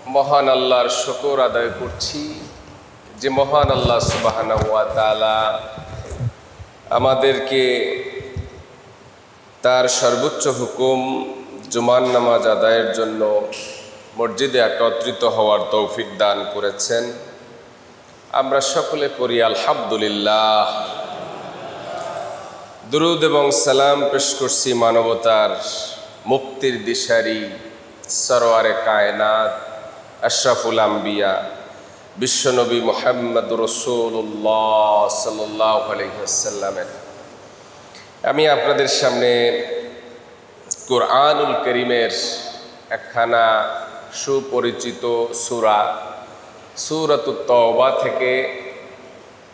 মহান আল্লাহর শুকর আদায় করছি যে মহান আল্লাহ সুবহানাহু ওয়া তাআলা আমাদেরকে তার সর্বোচ্চ হুকুম জুমার নামাজ আদায়ের জন্য মসজিদে একত্রিত হওয়ার তৌফিক দান করেছেন। আমরা সকলে পড়ি আলহামদুলিল্লাহ। দুরুদ এবং সালাম পেশ করছি মানবতার মুক্তির দিশারি সরওয়ারে কায়নাত আশরাফুল আম্বিয়া বিশ্বনবী মুহাম্মদুর রাসূলুল্লাহ সাল্লাল্লাহু আলাইহি ওয়াসাল্লামের। আমি আপনাদের সামনে কুরআনুল কারীমের একখানা সুপরিচিত সূরাতুত তাওবা থেকে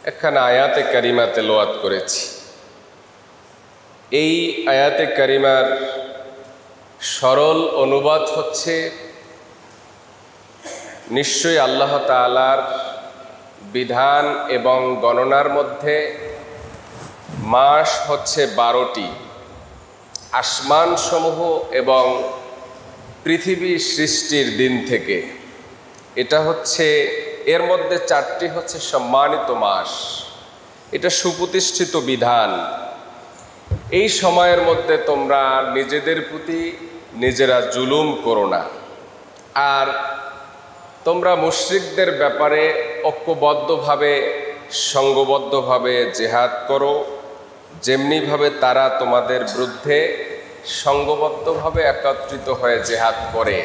একখানা আয়াতে কারিমা তেলাওয়াত করেছি। এই আয়াতে কারিমার সরল অনুবাদ হচ্ছে, নিশ্চয়ই আল্লাহ তাআলার বিধান এবং গণনার মধ্যে মাস হচ্ছে 12টি, আসমানসমূহ এবং পৃথিবী সৃষ্টির দিন থেকে। এটা হচ্ছে এর মধ্যে 4টি হচ্ছে সম্মানিত মাস, এটা সুপ্রতিষ্ঠিত বিধান। এই সময়ের মধ্যে তোমরা নিজেদের প্রতি নিজেরা জুলুম করো না, আর তোমরা মুশরিকদের ব্যাপারে ঐক্যবদ্ধভাবে সংঘবদ্ধভাবে জিহাদ করো, যেমনিভাবে তারা তোমাদের বিরুদ্ধে সংঘবদ্ধভাবে একত্রিত হয়ে জিহাদ করে।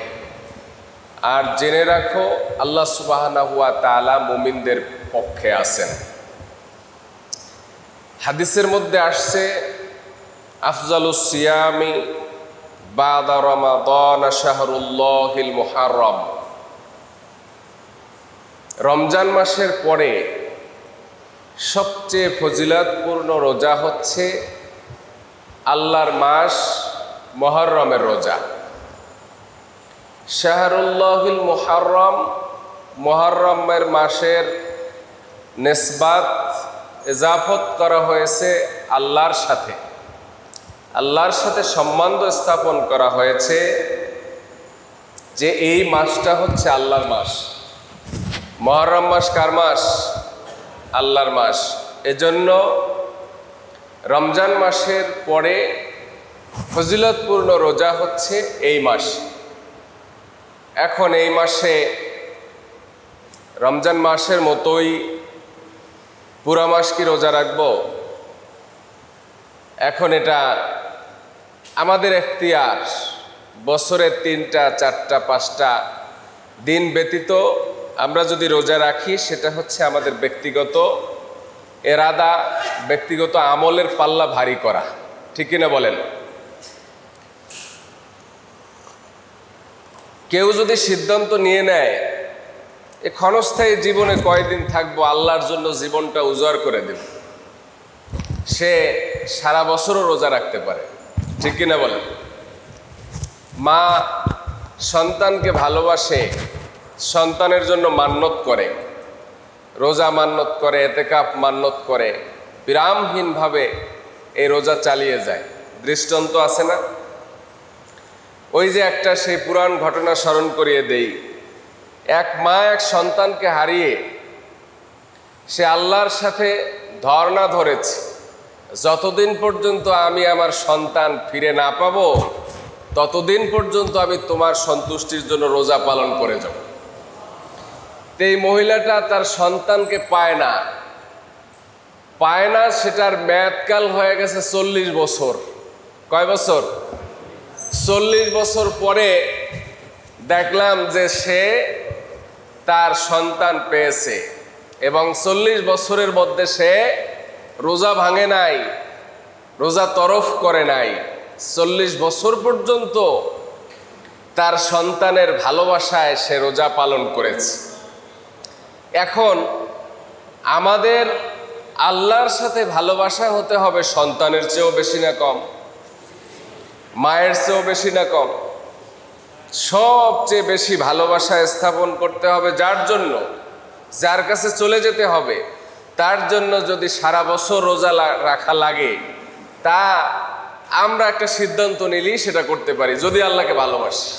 আর জেনে রাখো আল্লাহ সুবহানাহু ওয়া তাআলা মুমিনদের পক্ষে আছেন। হাদিসের মধ্যে আসছে, আফজালুস সিয়ামি বাদা রমাদান শাহরুল্লাহিল মুহাররম। রমজান মাসের পরে সবচেয়ে ফজিলতপূর্ণ রোজা হচ্ছে আল্লাহর মাস মুহররমের রোজা। শাহরুল্লাহিল মুহাররম, মুহররমের মাসের নিসবাত ইজাফত করা হয়েছে আল্লাহর সাথে, আল্লাহর সাথে সম্বন্ধ স্থাপন করা হয়েছে যে এই মাসটা হচ্ছে আল্লাহর মাস। মুহররম মাস কার মাস? আল্লাহর মাস। এজন্য রমজান মাসের পরে ফজিলতপূর্ণ রোজা হচ্ছে এই মাস। এখন এই মাসে রমজান মাসের মতোই পুরা মাস কি রোজা রাখবো? এখন এটা আমাদের এখতিয়ার। বছরের 3টা 4টা 5টা দিন ব্যতীত আমরা যদি রোজা রাখি, সেটা হচ্ছে আমাদের ব্যক্তিগত এরাদা, ব্যক্তিগত আমলের পাল্লা ভারী করা। ঠিক কিনা বলেন? কেউ যদি সিদ্ধান্ত নিয়ে নেয় এ ক্ষণস্থায়ী জীবনে কয়দিন থাকবো, আল্লাহর জন্য জীবনটা উজাড় করে দেব, সে সারা বছরও রোজা রাখতে পারে। ঠিক কিনা বলেন? মা সন্তানকে ভালোবাসে, সন্তানের জন্য মান্যত করে, রোজা মান্যত করে, এতেকাফ মান্যত করে, বিরামহীনভাবে এই রোজা চালিয়ে যায়। দৃষ্টান্ত আছে না? ওই যে একটা সেই পুরাণ ঘটনা স্মরণ করিয়ে দেই। এক মা এক সন্তানকে হারিয়ে সে আল্লাহর সাথে ধর্ণা ধরেছে, যতদিন পর্যন্ত আমি আমার সন্তান ফিরে না পাবো ততদিন পর্যন্ত আমি তোমার সন্তুষ্টির জন্য রোজা পালন করে যাব। এই মহিলাটা তার সন্তানকে পায় না, সেটার মেয়াদকাল হয়ে গেছে 40 বছর। কয় বছর? 40 বছর পরে দেখলাম যে সে তার সন্তান পেয়েছে, এবং 40 বছরের মধ্যে সে রোজা ভাঙে নাই, রোজা তরফ করে নাই। 40 বছর পর্যন্ত তার সন্তানের ভালোবাসায় সে রোজা পালন করেছে। এখন আমাদের আল্লাহর সাথে ভালোবাসা হতে হবে সন্তানের চেয়েও বেশি না কম, মায়ের চেয়েও বেশি না কম। সবচেয়ে বেশি ভালোবাসা স্থাপন করতে হবে যার জন্য, যার কাছে চলে যেতে হবে, তার জন্য যদি সারা বছর রোজা রাখা লাগে, তা আমরা একটা সিদ্ধান্ত নিলেই সেটা করতে পারি যদি আল্লাহকে ভালোবাসি।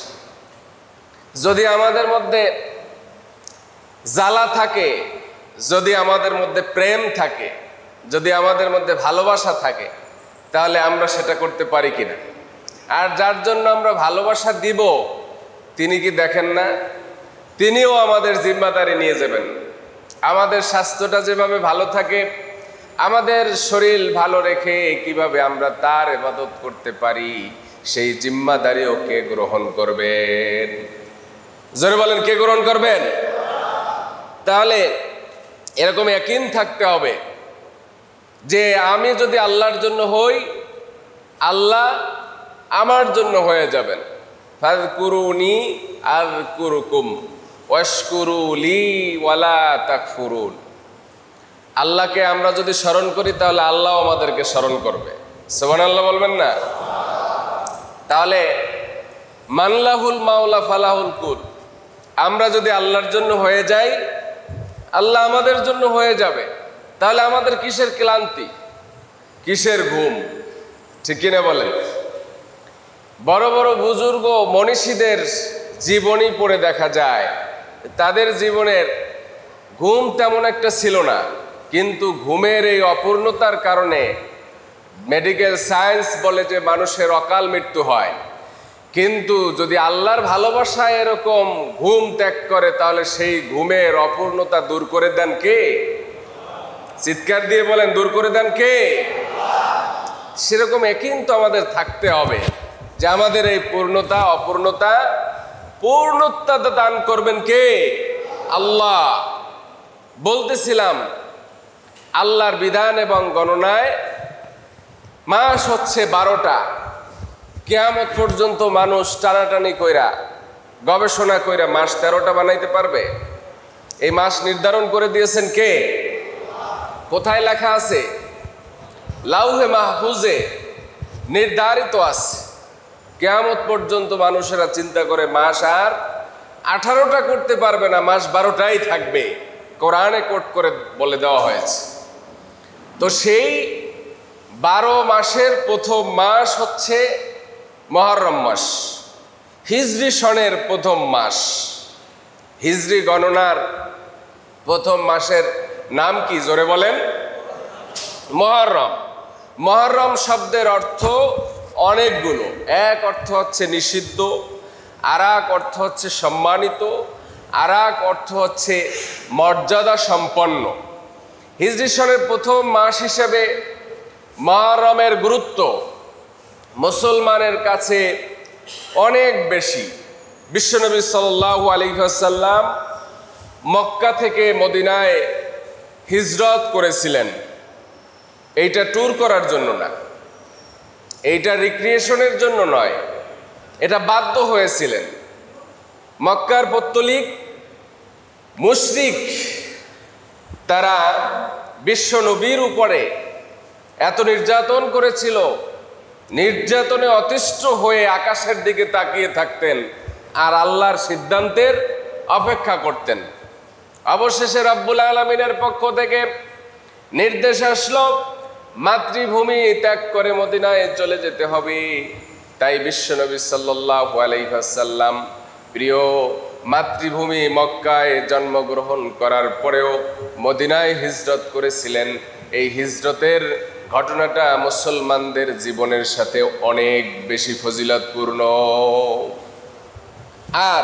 যদি আমাদের মধ্যে জ্বালা থাকে, যদি আমাদের মধ্যে প্রেম থাকে, যদি আমাদের মধ্যে ভালোবাসা থাকে, তাহলে আমরা সেটা করতে পারি কিনা? আর যার জন্য আমরা ভালোবাসা দিব, তিনি কি দেখেন না? তিনিও আমাদের জিম্মাদারি নিয়ে যাবেন। আমাদের স্বাস্থ্যটা যেভাবে ভালো থাকে, আমাদের শরীর ভালো রেখে কিভাবে আমরা তার ইবাদত করতে পারি, সেই জিম্মাদারিও কে গ্রহণ করবেন? জোরে বলেন, কে গ্রহণ করবেন? তাহলে এরকম ইয়াকিন থাকতে হবে যে আমি যদি আল্লাহর জন্য হই, আল্লাহ আমার জন্য হয়ে যাবেন। ফাযকুরুনি আযকুরুকুম ওয়াশকুরু লি ওয়ালা তাকফুরুন। আল্লাহকে আমরা যদি স্মরণ করি, তাহলে আল্লাহ আমাদেরকে স্মরণ করবে। সুবহানাল্লাহ বলবেন না? তাহলে মানলাহুল মাওলা ফালাহুল কুল, আমরা যদি আল্লাহর জন্য হয়ে যাই, আল্লাহ আমাদের জন্য হয়ে যাবে। তাহলে আমাদের কিসের ক্লান্তি, কিসের ঘুম? ঠিক কিনা বলেন? বড় বড় বুজুর্গ মনীষীদের জীবনী পড়ে দেখা যায়, তাদের জীবনের ঘুম তেমন একটা ছিল না, কিন্তু ঘুমের এই অপূর্ণতার কারণে মেডিকেল সায়েন্স বলে যে মানুষের অকাল মৃত্যু হয়। কিন্তু যদি আল্লাহর ভালোবাসায় এরকম ঘুম ত্যাগ করে, তাহলে সেই ঘুমের অপূর্ণতা দূর করে দেন কে? চিৎকার দিয়ে বলেন, দূর করে দেন কে? সেরকম ইয়াকিন তো আমাদের থাকতে হবে যে আমাদের এই পূর্ণতা অপূর্ণতা পূর্ণতা দান করবেন কে? আল্লাহ। বলতেছিলাম, আল্লাহর বিধান এবং গণনায় মাস হচ্ছে 12টা। কিয়ামত পর্যন্ত মানুষ টানাটানি কইরা গবেষণা কইরা মাস 13টা বানাইতে পারবে? এই মাস নির্ধারণ করে দিয়েছেন কে? কোথায় লেখা আছে? লাউহে মাহফুজে নির্ধারিত আছে। কিয়ামত পর্যন্ত মানুষেরা চিন্তা করে মাস আর 18টা করতে পারবে না, মাস 12টাই থাকবে। কোরআনে কোট করে বলে দেওয়া হয়েছে। তো সেই 12 মাসের প্রথম মাস হচ্ছে মুহররম মাস, হিজরি সনের প্রথম মাস। হিজরি গণনার প্রথম মাসের নাম কি? জোরে বলেন। মুহররম। মুহররম শব্দের অর্থ অনেকগুলো। এক অর্থ হচ্ছে নিষিদ্ধ, আর এক অর্থ হচ্ছে সম্মানিত, আর এক অর্থ হচ্ছে মর্যাদা সম্পন্ন। হিজরি সনের প্রথম মাস হিসেবে মুহররমের গুরুত্ব মুসলমানের কাছে অনেক বেশি। বিশ্বনবী সাল্লাল্লাহু আলাইহি ওয়াসাল্লাম মক্কা থেকে মদিনায় হিজরত করেছিলেন। এইটা ট্যুর করার জন্য না, এইটা রিক্রিয়েশনের জন্য নয়, এটা বাধ্য হয়েছিলেন। মক্কার পৌত্তলিক মুশরিক তারা বিশ্ব নবীর উপরে এত নির্যাতন করেছিল, নির্যাতনে অতিষ্ঠ হয়ে আকাশের দিকে তাকিয়ে থাকতেন আর আল্লাহর সিদ্ধান্তের অপেক্ষা করতেন। অবশেষে রব্বুল আলামিনের পক্ষ থেকে নির্দেশ আসলো, মাতৃভূমি ত্যাগ করে মদিনায় চলে যেতে হবে। তাই বিশ্বনবী সাল্লাল্লাহু আলাইহি ওয়াসাল্লাম প্রিয় মাতৃভূমি মক্কায় জন্মগ্রহণ করার পরেও মদিনায় হিজরত করেছিলেন। এই হিজরতের ঘটনাটা মুসলমানদের জীবনের সাথে অনেক বেশি ফজিলতপূর্ণ। আর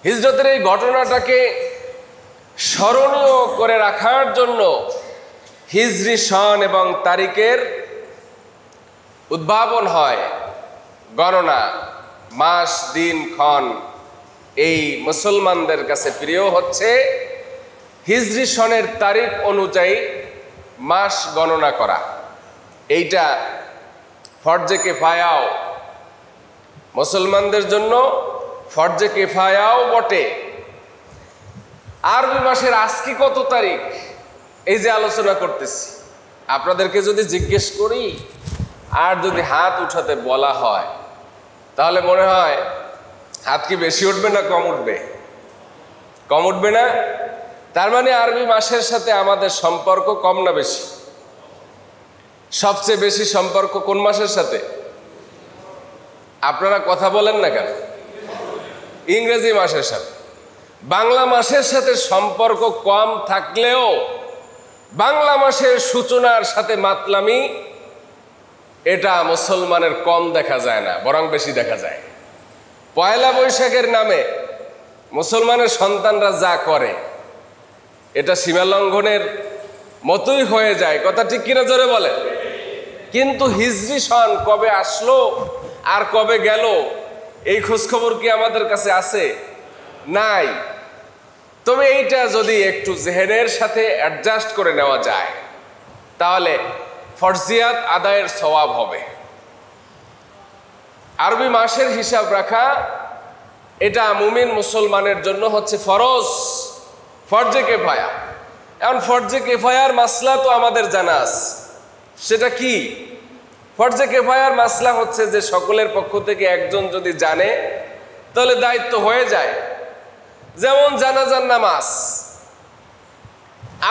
হিজরতের এই ঘটনাটাকে স্মরণীয় করে রাখার জন্য হিজরি সন এবং তারিখের উদ্ভাবন হয়। গণনা, মাস, দিন, ক্ষণ এই মুসলমানদের কাছে প্রিয় হচ্ছে হিজরি সনের তারিখ অনুযায়ী মাস গণনা করা। এইটা ফরজে কিফায়াও, মুসলমানদের জন্য ফরজে কিফায়াও বটে। আরবি মাসের আজকে কত তারিখ, এই যে আলোচনা করতেছি, আপনাদেরকে যদি জিজ্ঞেস করি আর যদি হাত উঠাতে বলা হয়, তাহলে মনে হয় হাত কি বেশি উঠবে না কম উঠবে? কম উঠবে না? তার মানে আরবি মাসের সাথে আমাদের সম্পর্ক কম না বেশি? সবচেয়ে বেশি সম্পর্ক কোন মাসের সাথে? আপনারা কথা বলেন না কেন? ইংরেজি মাসের সাথে। বাংলা মাসের সাথে সম্পর্ক কম থাকলেও বাংলা মাসের সূচনার সাথে মাতলামি এটা মুসলমানের কম দেখা যায় না, বরং বেশি দেখা যায়। পয়লা বৈশাখের নামে মুসলমানের সন্তানরা যা করে এটা সীমা লঙ্ঘনের মতোই হয়ে যায়। কথা ঠিক কিনা জোরে বলেন? কিন্তু হিজরি সন কবে আসলো আর কবে গেল এই খোঁজখবর কি আমাদের কাছে আছে? নাই। তবে এইটা যদি একটু জেহেনের সাথে অ্যাডজাস্ট করে নেওয়া যায় তাহলে ফরজিয়াত আদায়ের সওয়াব হবে। আরবি মাসের হিসাব রাখা এটা মুমিন মুসলমানের জন্য হচ্ছে ফরজ, ফরজে কিফায়া। এখন ফরজে কিফায়ার মাসলা তো আমাদের জানা আছে। সেটা কি? ফরজে কিফায়ার মাসলা হচ্ছে যে সকলের পক্ষ থেকে একজন যদি জানে তাহলে দায়িত্ব হয়ে যায়। যেমন জানাজার নামাজ,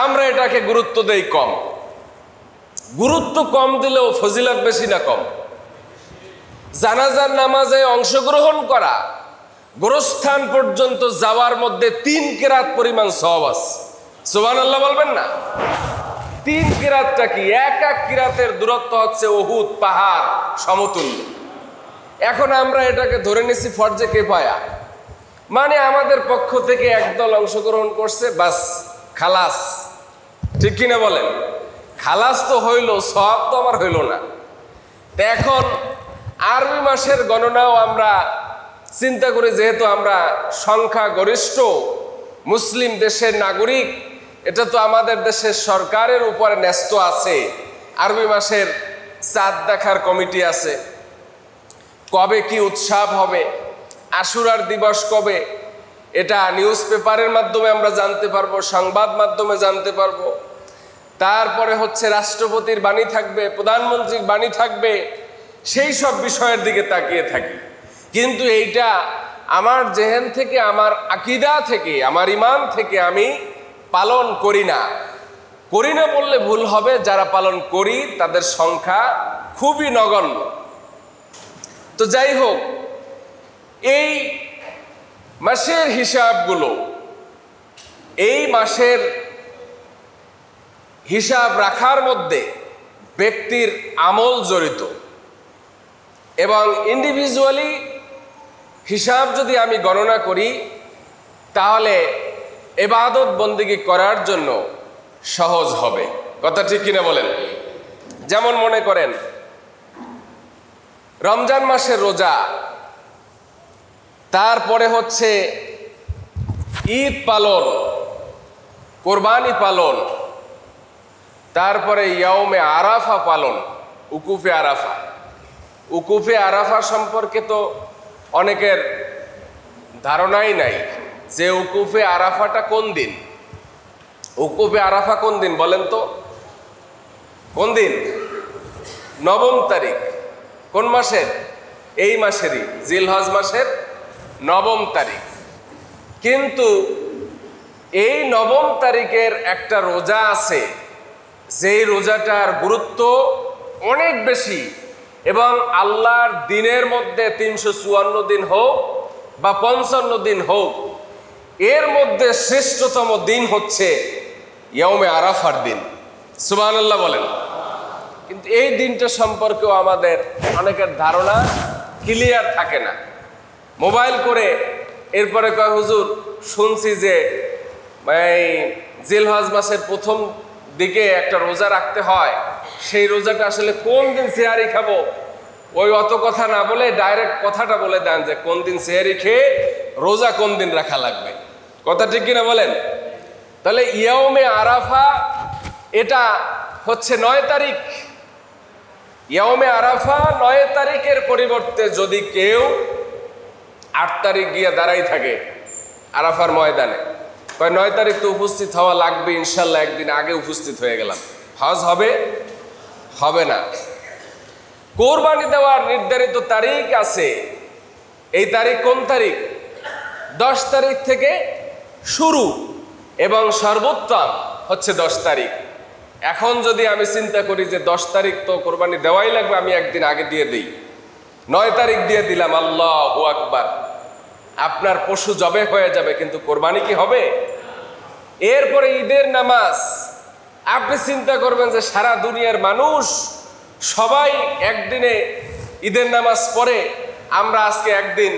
আমরা এটাকে গুরুত্ব দেই কম। গুরুত্ব কম দিলেও ফজিলত বেশি না কম? জানাজার নামাজে অংশগ্রহণ করা, গোরস্থান পর্যন্ত যাওয়ার মধ্যে 3 কিরাত পরিমাণ সওয়াব আছে। সুবহানাল্লাহ বলবেন না? 3 কিরাতটা কি? এক কিরাতের দূরত্ব হচ্ছে উহুদ পাহাড় সমতুল্য। এখন আমরা এটাকে ধরে নিছি ফরজে কিফায়া, মানে আমাদের পক্ষ থেকে একদল অংশগ্রহণ করছে, বাস খালাস। ঠিক কিনা বলেন? খালাস তো হইল, সওয়াব তো আমার হইল না। এখন আরবি মাসের গণনাও আমরা চিন্তা করি, যেহেতু আমরা সংখ্যা গরিষ্ঠ মুসলিম দেশের নাগরিক, এটা তো আমাদের দেশের সরকারের উপরে ন্যস্ত আছে। আরবি মাসের চাঁদ দেখার কমিটি আছে, কবে কি উৎসব হবে, আশুরার দিবস কবে, এটা নিউজ পেপারের মাধ্যমে আমরা জানতে পারবো, সংবাদ মাধ্যমে জানতে পারবো। তারপরে হচ্ছে রাষ্ট্রপতির বাণী থাকবে, প্রধানমন্ত্রীর বাণী থাকবে, সেই সব বিষয়ের দিকে তাকিয়ে থাকি। কিন্তু এইটা আমার জেহেন থেকে, আমার আকীদা থেকে, আমার ঈমান থেকে আমি পালন করি না। করি না বললে ভুল হবে, যারা পালন করি তাদের সংখ্যা খুবই নগণ্য। তো যাই হোক, এই মাসের হিসাবগুলো, এই মাসের হিসাব রাখার মধ্যে ব্যক্তির আমল জড়িত, এবং ইন্ডিভিজুয়ালি হিসাব যদি আমি গণনা করি তাহলে ইবাদত বন্দেগী করার জন্য সহজ হবে। কথা ঠিক কিনা বলেন? যেমন মনে করেন রমজান মাসের রোজা, তারপরে হচ্ছে ঈদ পালন, কোরবানি পালন, তারপরে ইয়াউমে আরাফা পালন, উকুফে আরাফা। উকুফে আরাফা সম্পর্কে তো অনেকের ধারণাই নাই যে উকুফে আরাফাটা কোন দিন। উকুফে আরাফা কোন দিন বলেন তো? কোন দিন? 9 তারিখ। কোন মাসের? এই মাসেরই, জিলহজ মাসের 9 তারিখ। কিন্তু এই 9 তারিখের একটা রোজা আছে, যেই রোজাটার গুরুত্ব অনেক বেশি, এবং আল্লাহর দিনের মধ্যে 354 দিন হোক বা 55 দিন হোক, এর মধ্যে শ্রেষ্ঠতম দিন হচ্ছে ইয়াউমে আরাফার দিন। সুবহানাল্লাহ বলেন। কিন্তু এই দিনটা সম্পর্কেও আমাদের অনেকের ধারণা ক্লিয়ার থাকে না। মোবাইল করে এরপরে কয়, হুজুর শুনছি যে এই জিলহজ মাসের প্রথম দিকে একটা রোজা রাখতে হয়, সেই রোজাটা আসলে কোন দিন সেহারি খাবো, ওই অত কথা না বলে ডাইরেক্ট কথাটা বলে দেন যে কোন দিন সেহারি খেয়ে রোজা কোন দিন রাখা লাগবে। কথা ঠিক কিনা বলেন? তাহলে ইয়াউমে আরাফা এটা হচ্ছে 9 তারিখ। ইয়াউমে আরাফা 9 তারিখের পরিবর্তে যদি কেউ 8 তারিখ গিয়ে দাঁড়াই থাকে আরাফার ময়দানে, 9 তারিখ তো উপস্থিত হওয়া লাগবে, ইনশাল্লাহ একদিন আগে উপস্থিত হয়ে গেলাম, হজ হবে? হবে না। কোরবানি দেওয়ার নির্ধারিত তারিখ আছে। এই তারিখ কোন তারিখ? 10 তারিখ থেকে শুরু, এবং সর্বোত্তম হচ্ছে 10 তারিখ। এখন যদি আমি চিন্তা করি যে 10 তারিখ তো কোরবানি দেওয়াই লাগবে, আমি একদিন আগে দিয়ে দিই, 9 তারিখ দিয়ে দিলাম, আল্লাহু আকবার, আপনার পশু জবে হয়ে যাবে, কিন্তু কোরবানি কি হবে? এরপরে ঈদের নামাজ। আপনি চিন্তা করবেন যে সারা দুনিয়ার মানুষ সবাই একদিনে ঈদের নামাজ পড়ে, আমরা আজকে একদিন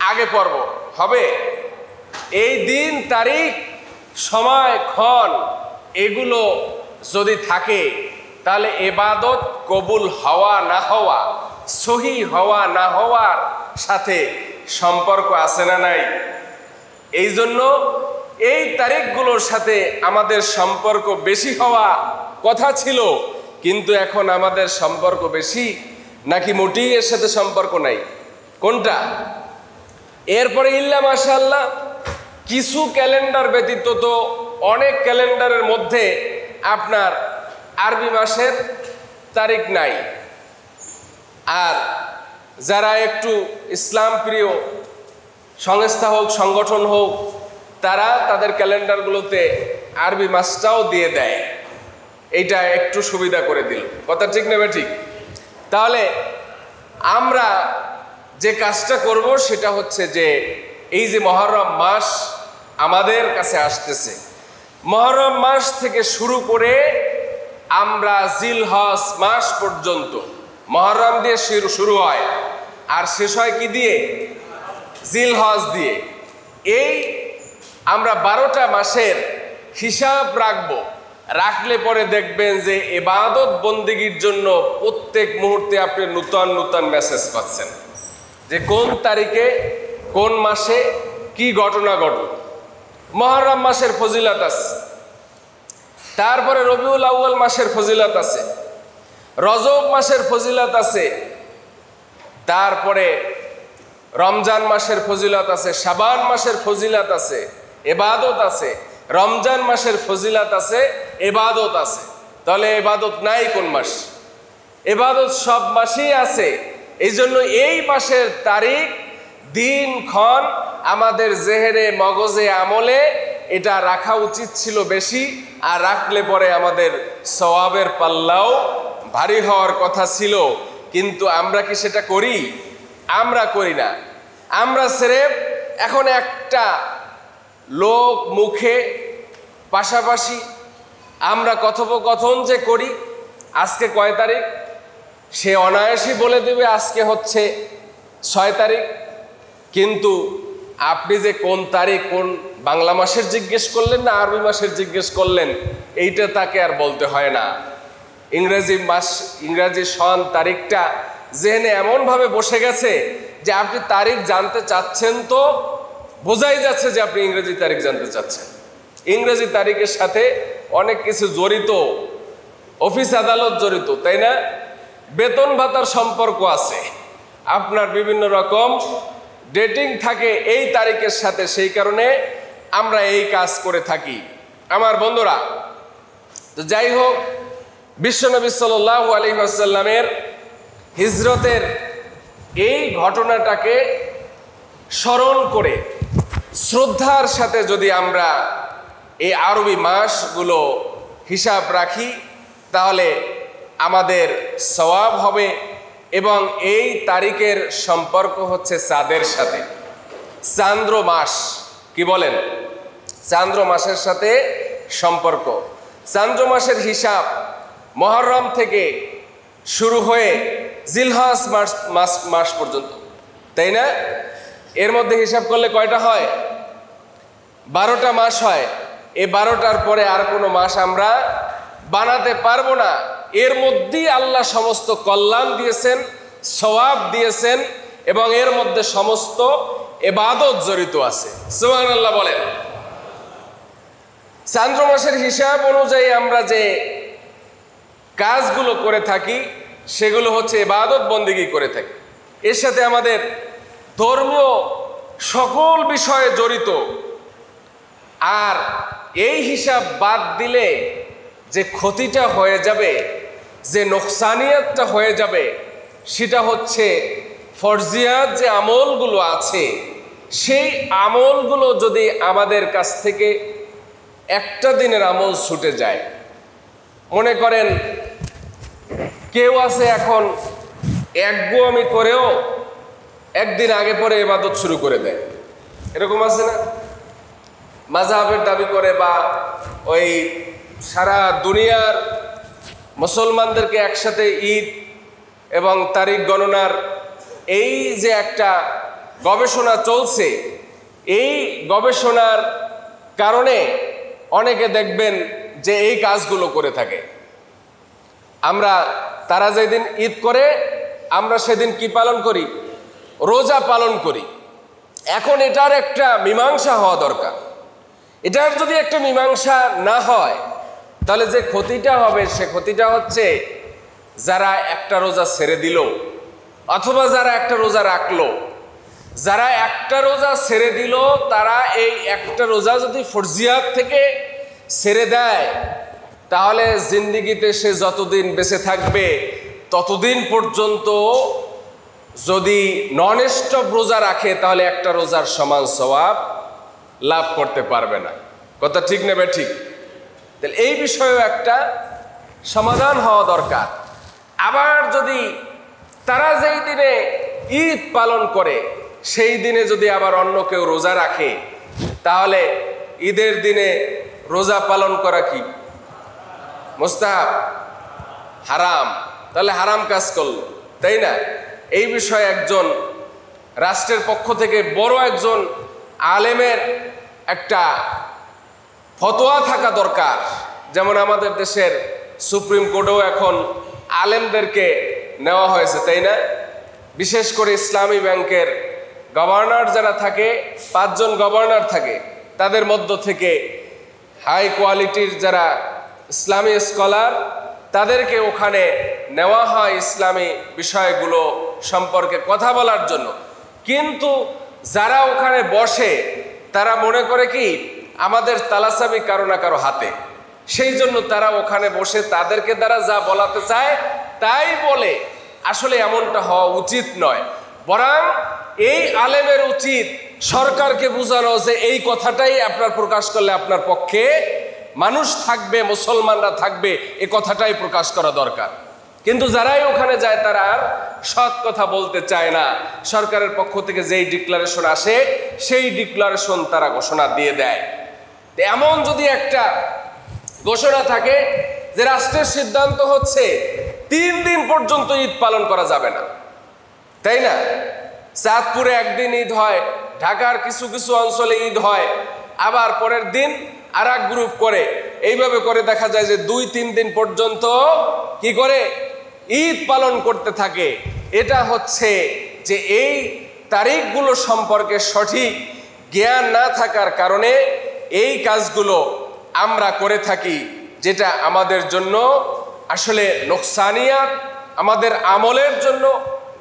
আগে পড়ব, হবে? এই দিন, তারিখ, সময়, ক্ষণ এগুলো যদি থাকে তাহলে ইবাদত কবুল হওয়া না হওয়া, সহি হওয়া না হওয়ার সাথে সম্পর্ক আছে না নাই? এই জন্য এই তারিখগুলোর সাথে আমাদের সম্পর্ক বেশি হওয়া কথা ছিল, কিন্তু এখন আমাদের সম্পর্ক বেশি নাকি মোটেই এর সাথে সম্পর্ক নাই? কোনটা? এরপরে ইল্লা মাশাআল্লাহ কিছু ক্যালেন্ডার ব্যতীত তো অনেক ক্যালেন্ডারের মধ্যে আপনার আরবি মাসের তারিখ নাই। আর যারা একটু ইসলাম প্রিয় সংস্থা হোক, সংগঠন হোক, তারা তাদের ক্যালেন্ডারগুলোতে আরবি মাসটাও দিয়ে দেয়। এইটা একটু সুবিধা করে দিল। কথা ঠিক নেবে? ঠিক। তাহলে আমরা যে কাজটা করব সেটা হচ্ছে যে এই যে মহররম মাস আমাদের কাছে আসতেছে, মহররম মাস থেকে শুরু করে আমরা জিলহজ মাস পর্যন্ত, মহররম দিয়ে শুরু হয় আর শেষ হয় কি দিয়ে? জিলহজ দিয়ে। এই আমরা 12টা মাসের হিসাব রাখবো। রাখলে পরে দেখবেন যে ইবাদত বন্দেগীর জন্য প্রত্যেক মুহূর্তে আপনি নূতন নূতন মেসেজ পাচ্ছেন যে কোন তারিখে কোন মাসে কি ঘটনা ঘটল। মুহররম মাসের ফজিলত আছে, তারপরে রবিউল আউয়াল মাসের ফজিলত আছে, রজব মাসের ফজিলত আছে, তারপরে রমজান মাসের ফজিলত আছে, শাবান মাসের ফজিলত আছে, ইবাদত আছে। রমজান মাসের ফজিলত আছে, ইবাদত আছে। তাহলে ইবাদত নাই কোন মাস? ইবাদত সব মাসেই আছে। এই জন্য এই মাসের তারিখ, দিন, ক্ষণ আমাদের জেহেনে, মগজে, আমলে এটা রাখা উচিত ছিল বেশি। আর রাখলে পরে আমাদের সওয়াবের পাল্লাও ভারী হওয়ার কথা ছিল, কিন্তু আমরা কি সেটা করি? আমরা করি না। আমরা স্রেফ এখন একটা লোক মুখে পাশাপাশি আমরা কথোপকথন যে করি, আজকে কয় তারিখ, সে অনায়াসই বলে দেবে আজকে হচ্ছে 6 তারিখ। কিন্তু আপনি যে কোন তারিখ, কোন বাংলা মাসের জিজ্ঞেস করলেন না আরবি মাসের জিজ্ঞেস করলেন, এইটা তাকে আর বলতে হয় না। ইংরেজি মাস, ইংরেজি সন তারিখটা জেনে এমনভাবে বসে গেছে যে আপনি তারিখ জানতে চাচ্ছেন তো বোঝাই যাচ্ছে যে আপনি ইংরেজি তারিখ জানতে চাচ্ছেন। ইংরেজি তারিখের সাথে অনেক কিছু জড়িত, অফিস আদালত জড়িত, তাই না? বেতন ভাতার সম্পর্ক আছে, আপনার বিভিন্ন রকম ডেটিং থাকে এই তারিখের সাথে। সেই কারণে আমরা এই কাজ করে থাকি আমার বন্ধুরা। তো যাই হোক, বিশ্বনবী সাল্লাল্লাহু আলাইহি ওয়াসাল্লামের হিজরতের এই ঘটনাটাকে স্মরণ করে শ্রদ্ধার সাথে যদি আমরা এই আরবি মাসগুলো হিসাব রাখি তাহলে আমাদের সওয়াব হবে। এবং এই তারিখের সম্পর্ক হচ্ছে চাঁদের সাথে। চান্দ্র মাস কি বলেন? চান্দ্র মাসের সাথে সম্পর্ক। চান্দ্র মাসের হিসাব মুহররম থেকে শুরু হয়ে জিলহজ মাস পর্যন্ত, তাই না? এর মধ্যে হিসাব করলে কয়টা হয়? 12টা মাস হয়। এই 12টার পরে আর কোনো মাস আমরা বানাতে পারবো না। এর মধ্যেই আল্লাহ সমস্ত কল্যাণ দিয়েছেন, সওয়াব দিয়েছেন, এবং এর মধ্যে সমস্ত ইবাদত জড়িত আছে। সুবহানাল্লাহ বলেন। চান্দ্র মাসের হিসাব অনুযায়ী আমরা যে কাজগুলো করে থাকি সেগুলো হচ্ছে ইবাদত বন্দেগী করে থাকি। এর সাথে আমাদের ধর্মীয় সকল বিষয়ে জড়িত। আর এই হিসাব বাদ দিলে যে ক্ষতিটা হয়ে যাবে, যে নোকসানিয়াতটা হয়ে যাবে, সেটা হচ্ছে ফরজিয়াত যে আমলগুলো আছে সেই আমলগুলো যদি আমাদের কাছ থেকে একটা দিনের আমল ছুটে যায়। মনে করেন কেউ আছে এখন একগুয়ামি করেও একদিন আগে পরে ইবাদত শুরু করে দেয়, এরকম আছে না? মাযহাবের দাবি করে বা ওই সারা দুনিয়ার মুসলমানদেরকে একসাথে ঈদ এবং তারিখ গণনার এই যে একটা গবেষণা চলছে, এই গবেষণার কারণে অনেকে দেখবেন যে এই কাজগুলো করে থাকে। তারা যেদিন ঈদ করে আমরা সেদিন কি পালন করি? রোজা পালন করি। এখন এটার একটা মীমাংসা হওয়া দরকার। এটার যদি একটা মীমাংসা না হয় তাহলে যে ক্ষতিটা হবে সে ক্ষতিটা হচ্ছে যারা একটা রোজা ছেড়ে দিল অথবা যারা একটা রোজা রাখলো, যারা একটা রোজা ছেড়ে দিল তারা এই একটা রোজা যদি ফরজিয়াত থেকে ছেড়ে দেয় তাহলে জিন্দেগিতে সে যতদিন বেঁচে থাকবে ততদিন পর্যন্ত যদি নন স্টপ রোজা রাখে তাহলে একটা রোজার সমান সওয়াব লাভ করতে পারবে না। কথা ঠিক নেবে ঠিক? তাহলে এই বিষয়েও একটা সমাধান হওয়া দরকার। আবার যদি তারা যেই দিনে ঈদ পালন করে সেই দিনে যদি আবার অন্য কেউ রোজা রাখে তাহলে ঈদের দিনে রোজা পালন করা কি মুস্তাহাব? হারাম। তাহলে হারাম কাজ করলো, তাই না? এই বিষয়ে একজন রাষ্ট্রের পক্ষ থেকে বড় একজন আলেমের একটা ফতোয়া থাকা দরকার। যেমন আমাদের দেশের সুপ্রিম কোর্টেও এখন আলেমদেরকে নেওয়া হয়েছে, তাই না? বিশেষ করে ইসলামী ব্যাংকের গভর্নর যারা থাকে, 5 জন গভর্নর থাকে, তাদের মধ্য থেকে হাই কোয়ালিটির যারা ইসলামী স্কলার তাদেরকে ওখানে নেওয়া হয় ইসলামী বিষয়গুলো সম্পর্কে কথা বলার জন্য। কিন্তু যারা ওখানে বসে তারা মনে করে কি আমাদের তালাচাবি কারো না কারো হাতে, সেই জন্য তারা ওখানে বসে তাদেরকে দ্বারা যা বলাতে চায় তাই বলে। আসলে এমনটা হওয়া উচিত নয়, বরং এই আলেমের উচিত সরকারকে বোঝানো যে এই কথাটাই আপনার প্রকাশ করলে আপনার পক্ষে মানুষ থাকবে, মুসলমানরা থাকবে, এই কথাটাই প্রকাশ করা দরকার। কিন্তু যারাই ওখানে যায় তারা আর সৎ কথা বলতে চায় না। সরকারের পক্ষ থেকে যেই ডিক্লারেশন আসে সেই ডিক্লারেশন তারা ঘোষণা দিয়ে দেয়। এমন যদি একটা ঘোষণা থাকে যে রাষ্ট্রের সিদ্ধান্ত হচ্ছে 3 দিন পর্যন্ত ঈদ পালন করা যাবে না, তাই না? চাঁদপুরে একদিন ঈদ হয়, ঢাকার কিছু কিছু অঞ্চলে ঈদ হয়, আবার পরের দিন আর এক গ্রুপ করে, এইভাবে করে দেখা যায় যে 2-3 দিন পর্যন্ত কি করে ঈদ পালন করতে থাকে। এটা হচ্ছে যে এই তারিখগুলো সম্পর্কে সঠিক জ্ঞান না থাকার কারণে এই কাজগুলো আমরা করে থাকি, যেটা আমাদের জন্য আসলে নোকসানিয়াত, আমাদের আমলের জন্য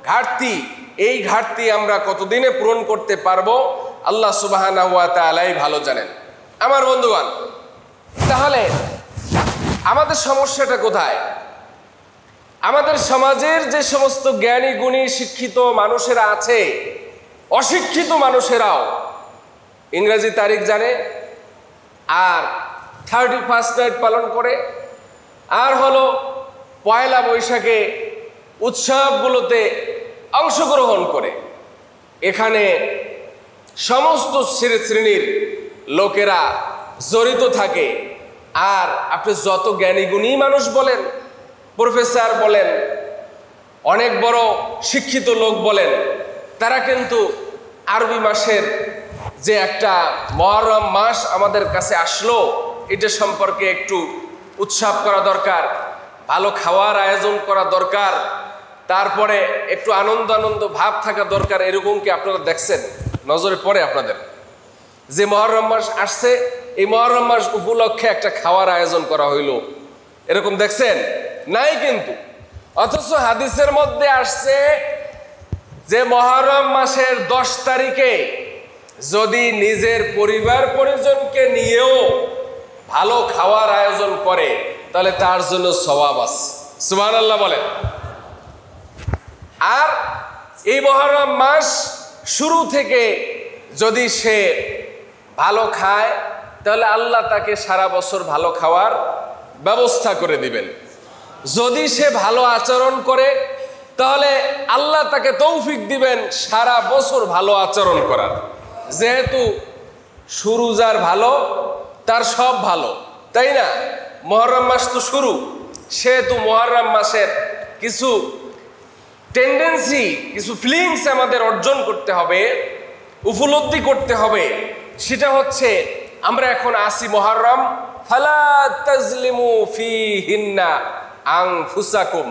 ঘাটতি। এই ঘাটতি আমরা কতদিনে পূরণ করতে পারবো আল্লাহ সুবহানাহু ওয়া তাআলাই ভালো জানেন। আমার বন্ধুগণ, তাহলে আমাদের সমস্যাটা কোথায়? আমাদের সমাজের যে সমস্ত জ্ঞানী গুণী শিক্ষিত মানুষেরা আছে, অশিক্ষিত মানুষেরাও ইংরেজি তারিখ জানে আর 31st নাইট পালন করে, আর হলো পয়লা বৈশাখে উৎসবগুলোতে অংশগ্রহণ করে। এখানে সমস্ত শ্রেণীর লোকেরা জড়িত থাকে। আর আপনি যত জ্ঞানী গুণী মানুষ বলেন, প্রফেসর বলেন, অনেক বড় শিক্ষিত লোক বলেন, তারা কিন্তু আরবি মাসের যে একটা মুহররম মাস আমাদের কাছে আসলো এটা সম্পর্কে একটু উৎসব করা দরকার, ভালো খাওয়ার আয়োজন করা দরকার, তারপরে একটু আনন্দ আনন্দ ভাব থাকা দরকার। এরকম কি আপনারা দেখছেন? নজরে পড়ে আপনাদের যে মুহররম মাস আসছে, এই মুহররম মাস উপলক্ষে একটা খাওয়ার আয়োজন করা হইল, এরকম দেখছেন? নাই কিন্তু। অথচ হাদিসের মধ্যে আসছে যে মুহররম মাসের 10 তারিখে যদি নিজের পরিবার পরিজনকে নিয়েও ভালো খাওয়ার আয়োজন করে তাহলে তার জন্য সওয়াব আছে। সুবহানাল্লাহ বলেন। আর এই মুহররম মাস শুরু থেকে যদি সে ভালো খায় তাহলে আল্লাহ তাকে সারা বছর ভালো খাওয়ার ব্যবস্থা করে দিবেন। যদি সে ভালো আচরণ করে তাহলে আল্লাহ তাকে তৌফিক দিবেন সারা বছর ভালো আচরণ করার। যেহেতু শুরু যার ভালো তার সব ভালো, তাই না? মুহররম মাস তো শুরু, সেহেতু মুহররম মাসের কিছু টেন্ডেন্সি, কিছু ফিলিংস আমাদের অর্জন করতে হবে, উপলব্ধি করতে হবে। সেটা হচ্ছে আমরা এখন আসি মুহররম, ফালা তাজলিমু ফিহিন্না আনফুসাকুম,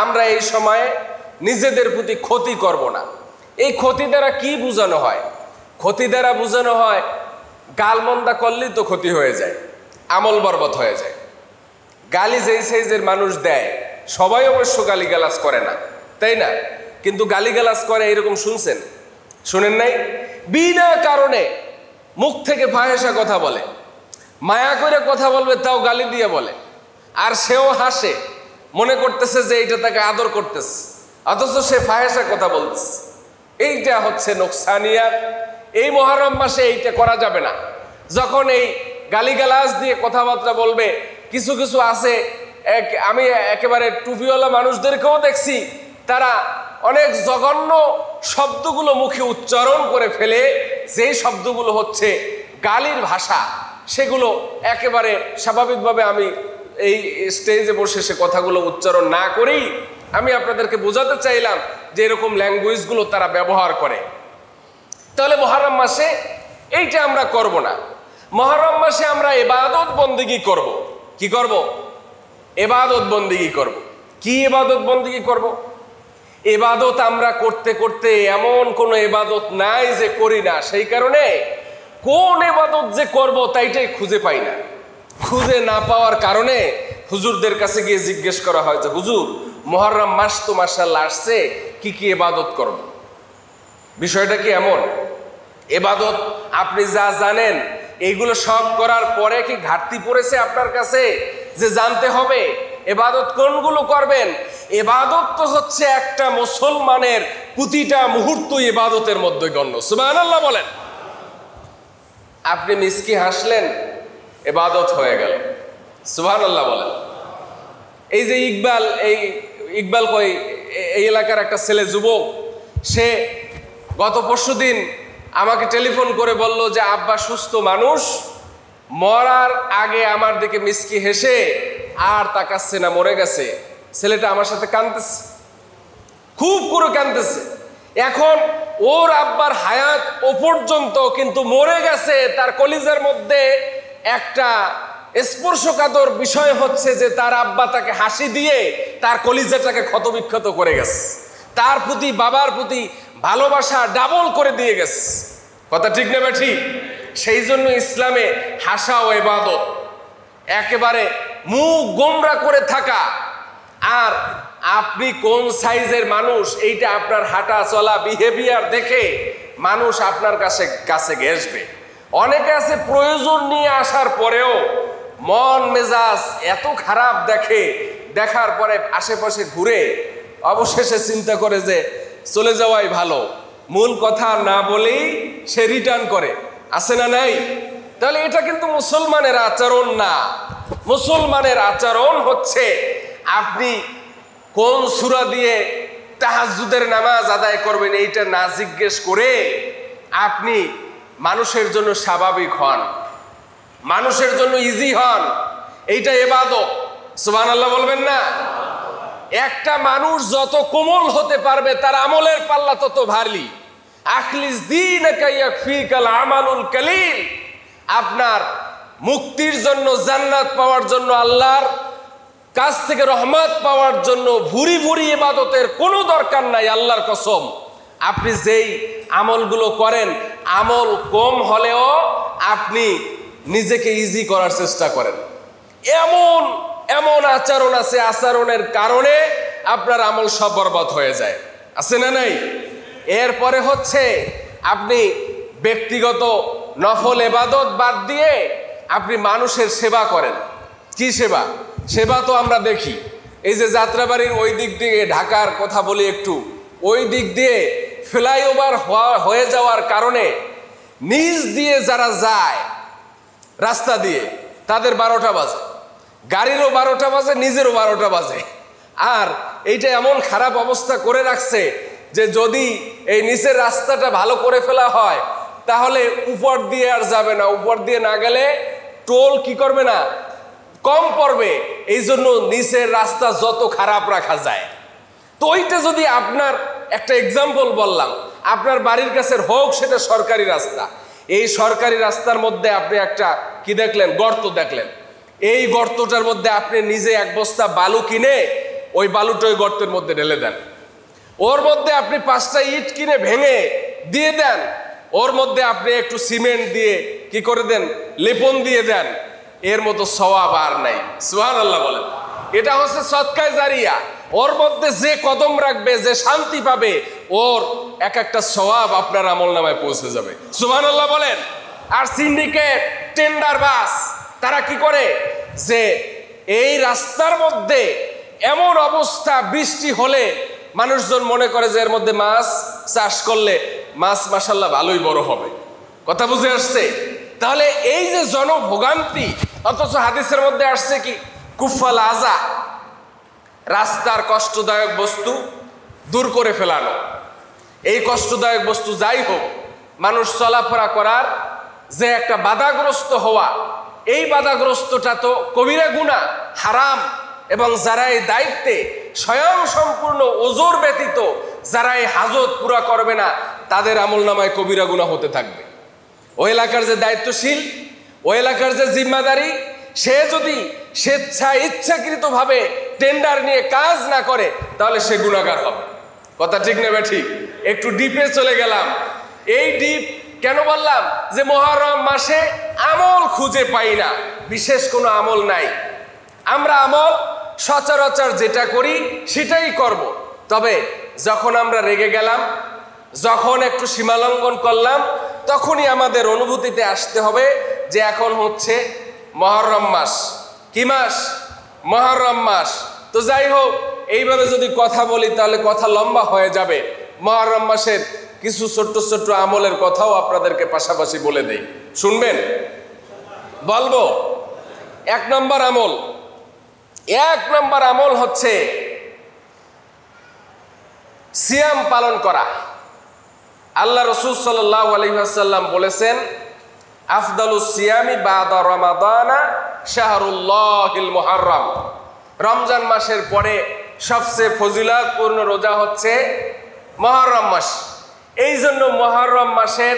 আমরা এই সময়ে নিজেদের প্রতি ক্ষতি করব না। এই ক্ষতি দ্বারা কি বোঝানো হয়? ক্ষতি দ্বারা বোঝানো হয় গালমন্দা করলেই তো ক্ষতি হয়ে যায়, আমল বরবাদ হয়ে যায়। গালি যেই সাইজের মানুষ দেয়, সবাই অবশ্য গালিগালাজ করে না, তাই না? কিন্তু গালিগালাজ করে এরকম শুনছেন? শুনেন নাই? বিনা কারণে মুখ থেকে ফাহেসা কথা বলে, মায়া করে কথা বলবে তাও গালি দিয়ে বলে, আর সেও হাসে, মনে করতেছে যে এইটা তাকে আদর করতেছে, অথচ সে ফাহেসা কথা বলতেছে। এইটা হচ্ছে নোকসানিয়াত। এই মুহররম মাসে এইটা করা যাবে না। যখন এই গালিগালাজ দিয়ে কথাবার্তা বলবে, কিছু কিছু আছে, আমি একেবারে টুপিওয়ালা মানুষদেরকেও দেখছি, তারা অনেক জঘন্য শব্দগুলো মুখে উচ্চারণ করে ফেলে, যেই শব্দগুলো হচ্ছে গালির ভাষা, সেগুলো একেবারে স্বাভাবিকভাবে আমি এই স্টেজে বসে সে কথাগুলো উচ্চারণ না করেই আমি আপনাদেরকে বোঝাতে চাইলাম যে এরকম ল্যাঙ্গুয়েজগুলো তারা ব্যবহার করে। তাহলে মুহররম মাসে এইটা আমরা করব না। মুহররম মাসে আমরা ইবাদত বন্দেগী করব। কি করব? ইবাদত বন্দেগী করব। কি ইবাদত বন্দেগী করব? ইবাদত আমরা করতে করতে এমন কোনো ইবাদত নাই যে করি না, সেই কারণে কোন ইবাদত যে করব তাইটাই খুঁজে পাই না। খুঁজে না পাওয়ার কারণে হুজুরদের কাছে গিয়ে জিজ্ঞেস করা হয় যে হুজুর, মুহররম মাস তো মাশাআল্লাহ আসছে, কি কি ইবাদত করব? বিষয়টা কি এমন? ইবাদত আপনি যা জানেন এইগুলো সব করার পরে কি ঘাটতি পড়েছে আপনার কাছে যে জানতে হবে ইবাদত কোনগুলো করবেন? ইবাদত তো হচ্ছে একটা মুসলমানের প্রতিটা মুহূর্ত ইবাদতের মধ্যে গণ্য। সুবহানাল্লাহ বলেন। আপনি মিসকি হাসলেন, ইবাদত হয়ে গেল। সুবহানাল্লাহ বলেন। এই যে ইকবাল কই, এই এলাকার একটা ছেলে, যুবক, সে গত পরশুদিন আমাকে টেলিফোন করে বলল যে আব্বা সুস্থ মানুষ, মরার আগে আমার দিকে মিসকি হেসে আর তাকাচ্ছে না, মরে গেছে। ছেলেটা আমার সাথে কাঁদতেছে, খুব করে কাঁদতেছে। এখন ওর আব্বার হায়াত ও পর্যন্ত, কিন্তু মরে গেছে, তার কলিজার মধ্যে একটা স্পর্শকাতর বিষয় হচ্ছে যে তার আব্বা তাকে হাসি দিয়ে তার কলিজাটাকে ক্ষতবিক্ষত করে গেছে, তার প্রতি, বাবার প্রতি ভালোবাসা ডাবল করে দিয়ে গেছে। কথা ঠিক না ঠিক? সেই জন্য ইসলামে হাসা ও ইবাদত, একেবারে মুখ গোমরা করে থাকা, আর আপনি কোন সাইজের মানুষ এইটা আপনার হাঁটা চলা বিহেভিয়ার দেখে মানুষ আপনার কাছে ঘেঁষবে। অনেকে আছে প্রয়োজন নিয়ে আসার পরেও মন মেজাজ এত খারাপ দেখে, দেখার পরে আশেপাশে ঘুরে অবশেষে চিন্তা করে যে চলে যাওয়াই ভালো, মূল কথা না বলেই সে রিটার্ন করে। আছে না নাই? তাহলে এটা কিন্তু মুসলমানের আচরণ না। মুসলমানের আচরণ হচ্ছে আপনি কোন সূরা দিয়ে তাহাজ্জুদের নামাজ আদায় করবেন এইটা না জিজ্ঞেস করে আপনি মানুষের জন্য স্বাভাবিক হন, মানুষের জন্য ইজি হন, এইটা ইবাদত। সুবহানাল্লাহ বলবেন না? একটা মানুষ যত কোমল হতে পারবে তার আমলের পাল্লা তত ভারী। আখলিস দীনাকা ইয়াকফিকাল আমালুল কালিল। আপনার মুক্তির জন্য, জান্নাত পাওয়ার জন্য, আল্লাহর কাছ থেকে রহমত পাওয়ার জন্য ভুরি ভুরি ইবাদতের কোনো দরকার নাই। আল্লাহর কসম, আপনি যেই আমলগুলো করেন, আমল কম হলেও আপনি নিজেকে ইজি করার চেষ্টা করেন। এমন এমন আচরণ আছে, আচরণের কারণে আপনার আমল সব বরবাদ হয়ে যায়। আছে না নাই? এরপরে হচ্ছে আপনি ব্যক্তিগত নফল ইবাদত বাদ দিয়ে আপনি মানুষের সেবা করেন। কি সেবা? সেবা তো আমরা দেখি, এই যে যাত্রাবাড়ির ওই দিক দিয়ে, ঢাকার কথা বলি একটু, ওই দিক দিয়ে ফ্লাইওভার হয়ে যাওয়ার কারণে নিচ দিয়ে যারা যায় রাস্তা দিয়ে, তাদের 12টা বাজে, গাড়িরও 12টা বাজে, নিজেরও 12টা বাজে। আর এইটা এমন খারাপ অবস্থা করে রাখছে যে যদি এই নিচের রাস্তাটা ভালো করে ফেলা হয় তাহলে উপর দিয়ে আর যাবে না, উপর দিয়ে না গেলে টোল কি করবে না, কম পড়বে। এই জন্য নিচের রাস্তা যত খারাপ রাখা যায়। তো ওইটা যদি আপনার একটা এক্সাম্পল বললাম, আপনার বাড়ির কাছের হোক সেটা সরকারি রাস্তা, এই সরকারি রাস্তার মধ্যে আপনি একটা কি দেখলেন, গর্ত দেখলেন, এই গর্তটার মধ্যে আপনি নিজে এক বস্তা বালু কিনে ওই বালুটা ওই গর্তের মধ্যে ঢেলে দেন, ওর মধ্যে আপনি 5টা ইট কিনে ভেঙে দিয়ে দেন, ওর মধ্যে আপনি একটু সিমেন্ট দিয়ে কি করে দেন, লেপন দিয়ে দেন, এর মতো সওয়াব আর নাই। সুবহানাল্লাহ বলেন। এটা হচ্ছে সদকায়ে জারিয়া। ওর মধ্যে যে কদম রাখবে, যে শান্তি পাবে, ওর এক একটা সওয়াব আপনার আমলনামায় পৌঁছে যাবে। সুবহানাল্লাহ বলেন। আর সিন্ডিকেট, টেন্ডার বাস, তারা কি করে যে এই রাস্তার মধ্যে এমন অবস্থা, বৃষ্টি হলে মানুষজন মনে করে যে এর মধ্যে মাছ চাষ করলে মাছ মাশাআল্লাহ ভালোই বড় হবে। কথা বুঝে আসছে? তাহলে এই যে জনভোগান্তি, অথচ হাদিসের মধ্যে আসছে কি, কুফাল আজা, রাস্তার কষ্টদায়ক বস্তু দূর করে ফেলানো। এই কষ্টদায়ক বস্তু যাই হোক, মানুষ চলাফেরা করার যে একটা বাধাগ্রস্ত হওয়া, এই বাধাগ্রস্তটা তো কবিরা গুনাহ, হারাম। এবং যারা এই দায়িত্বে স্বয়ং সম্পূর্ণ ওজোর ব্যতীত যারা এই হাজত পুরা করবে না, তাদের আমলনামায় কবিরা গুনাহ হতে থাকবে। ওই এলাকার যে দায়িত্বশীল, ওই এলাকার যে জিম্মাদারি, সে যদি ইচ্ছাকৃতভাবে টেন্ডার নিয়ে কাজ না করে, তাহলে সে গুনাহগার হবে। কথা ঠিক নেবে ঠিক? একটু ডিপে চলে গেলাম। এই ডিপ কেন বললাম? যে মুহররম মাসে আমল খুঁজে পাই না, বিশেষ কোনো আমল নাই। আমরা আমল সচরাচর যেটা করি সেটাই করব। তবে যখন আমরা রেগে গেলাম, যখন একটু সীমালঙ্ঘন করলাম, তখনই আমাদের অনুভূতিতে আসতে হবে যে এখন হচ্ছে মুহররম মাস। কি মাস? মুহররম মাস। তো যাই হোক, এইভাবে যদি কথা বলি তাহলে কথা লম্বা হয়ে যাবে। মুহররম মাসের কিছু ছোট্ট ছোট্ট আমলের কথাও আপনাদেরকে পাশাপাশি বলে দেই, শুনবেন? বলবো। 1 নম্বর আমল হচ্ছে সিয়াম পালন করা। আল্লাহ রাসূল সাল্লাল্লাহু আলাইহি ওয়াসাল্লাম বলেছেন, আফদালুস সিয়ামি বাদা রমাদানা শাহরুল্লাহিল মুহররম। রমজান মাসের পরে সবচেয়ে ফজিলতপূর্ণ রোজা হচ্ছে মুহররম মাস। এই জন্য মুহররম মাসের